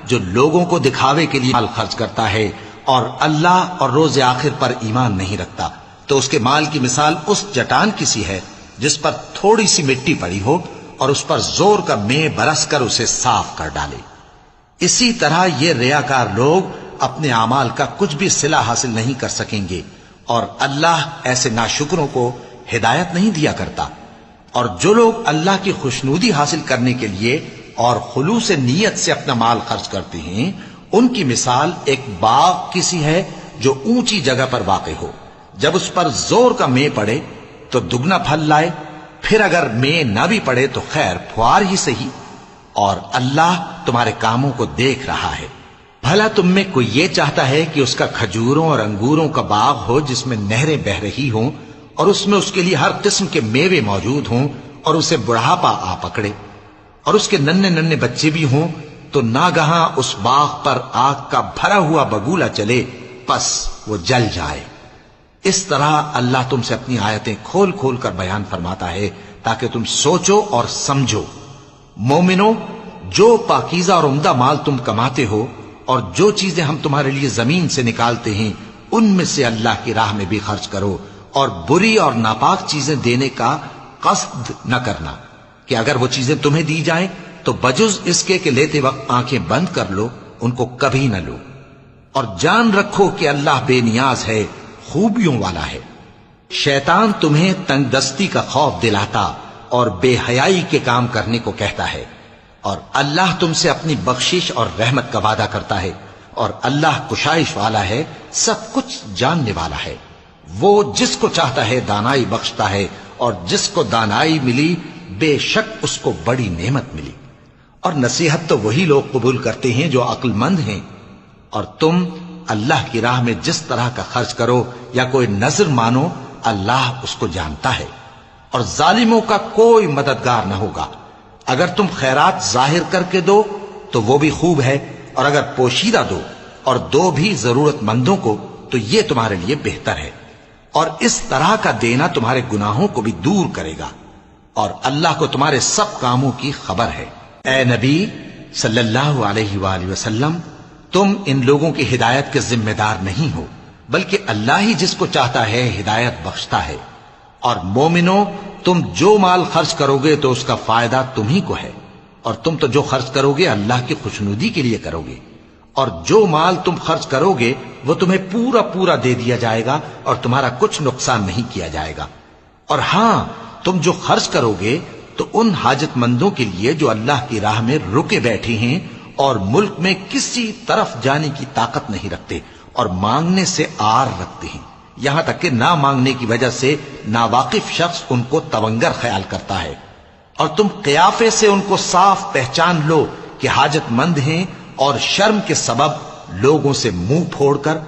جو لوگوں کو دکھاوے کے لیے مال خرچ کرتا ہے اور اللہ اور روز آخر پر ایمان نہیں رکھتا، تو اس کے مال کی مثال اس چٹان کی سی ہے جس پر تھوڑی سی مٹی پڑی ہو اور اس پر زور کا مے برس کر اسے صاف کر ڈالے۔ اسی طرح یہ ریاکار لوگ اپنے اعمال کا کچھ بھی صلہ حاصل نہیں کر سکیں گے، اور اللہ ایسے ناشکروں کو ہدایت نہیں دیا کرتا۔ اور جو لوگ اللہ کی خوشنودی حاصل کرنے کے لیے اور خلوص نیت سے اپنا مال خرچ کرتے ہیں، ان کی مثال ایک باغ کی سی ہے جو اونچی جگہ پر واقع ہو، جب اس پر زور کا مے پڑے تو دگنا پھل لائے، پھر اگر مے نہ بھی پڑے تو خیر پھوار ہی صحیح، اور اللہ تمہارے کاموں کو دیکھ رہا ہے۔ بھلا تم میں کوئی یہ چاہتا ہے کہ اس کا کھجوروں اور انگوروں کا باغ ہو جس میں نہریں بہ رہی ہوں اور اس میں اس کے لیے ہر قسم کے میوے موجود ہوں، اور اسے بڑھاپا آ پکڑے اور اس کے ننھے ننھے بچے بھی ہوں، تو ناگہاں اس باغ پر آگ کا بھرا ہوا بگولا چلے، پس وہ جل جائے۔ اس طرح اللہ تم سے اپنی آیتیں کھول کھول کر بیان فرماتا ہے تاکہ تم سوچو اور سمجھو۔ مومنو، جو پاکیزہ اور عمدہ مال تم کماتے ہو اور جو چیزیں ہم تمہارے لیے زمین سے نکالتے ہیں، ان میں سے اللہ کی راہ میں بھی خرچ کرو، اور بری اور ناپاک چیزیں دینے کا قصد نہ کرنا کہ اگر وہ چیزیں تمہیں دی جائیں تو بجز اس کے کہ لیتے وقت آنکھیں بند کر لو، ان کو کبھی نہ لو، اور جان رکھو کہ اللہ بے نیاز ہے، خوبیوں والا ہے۔ شیطان تمہیں تنگ دستی کا خوف دلاتا اور بے حیائی کے کام کرنے کو کہتا ہے، اور اللہ تم سے اپنی بخشش اور رحمت کا وعدہ کرتا ہے، اور اللہ کشائش والا ہے، سب کچھ جاننے والا ہے۔ وہ جس کو چاہتا ہے دانائی بخشتا ہے، اور جس کو دانائی ملی بے شک اس کو بڑی نعمت ملی۔ اور نصیحت تو وہی لوگ قبول کرتے ہیں جو عقل مند ہیں، اور تم اللہ کی راہ میں جس طرح کا خرچ کرو یا کوئی نذر مانو، اللہ اس کو جانتا ہے، اور ظالموں کا کوئی مددگار نہ ہوگا۔ اگر تم خیرات ظاہر کر کے دو تو وہ بھی خوب ہے، اور اگر پوشیدہ دو اور دو بھی ضرورت مندوں کو تو یہ تمہارے لیے بہتر ہے، اور اس طرح کا دینا تمہارے گناہوں کو بھی دور کرے گا، اور اللہ کو تمہارے سب کاموں کی خبر ہے۔ اے نبی صلی اللہ علیہ وآلہ وسلم، تم ان لوگوں کی ہدایت کے ذمہ دار نہیں ہو، بلکہ اللہ ہی جس کو چاہتا ہے ہدایت بخشتا ہے۔ اور مومنو، تم جو مال خرچ کرو گے تو اس کا فائدہ تم ہی کو ہے، اور تم تو جو خرچ کرو گے اللہ کی خوشنودی کے لیے کرو گے، اور جو مال تم خرچ کرو گے وہ تمہیں پورا پورا دے دیا جائے گا اور تمہارا کچھ نقصان نہیں کیا جائے گا۔ اور ہاں، تم جو خرچ کرو گے تو ان حاجت مندوں کے لیے جو اللہ کی راہ میں رکے بیٹھے ہیں اور ملک میں کسی طرف جانے کی طاقت نہیں رکھتے اور مانگنے سے آر رکھتے ہیں، یہاں تک کہ نہ مانگنے کی وجہ سے ناواقف شخص ان کو تونگر خیال کرتا ہے، اور تم قیافے سے ان کو صاف پہچان لو کہ حاجت مند ہیں، اور شرم کے سبب لوگوں سے منہ پھوڑ کر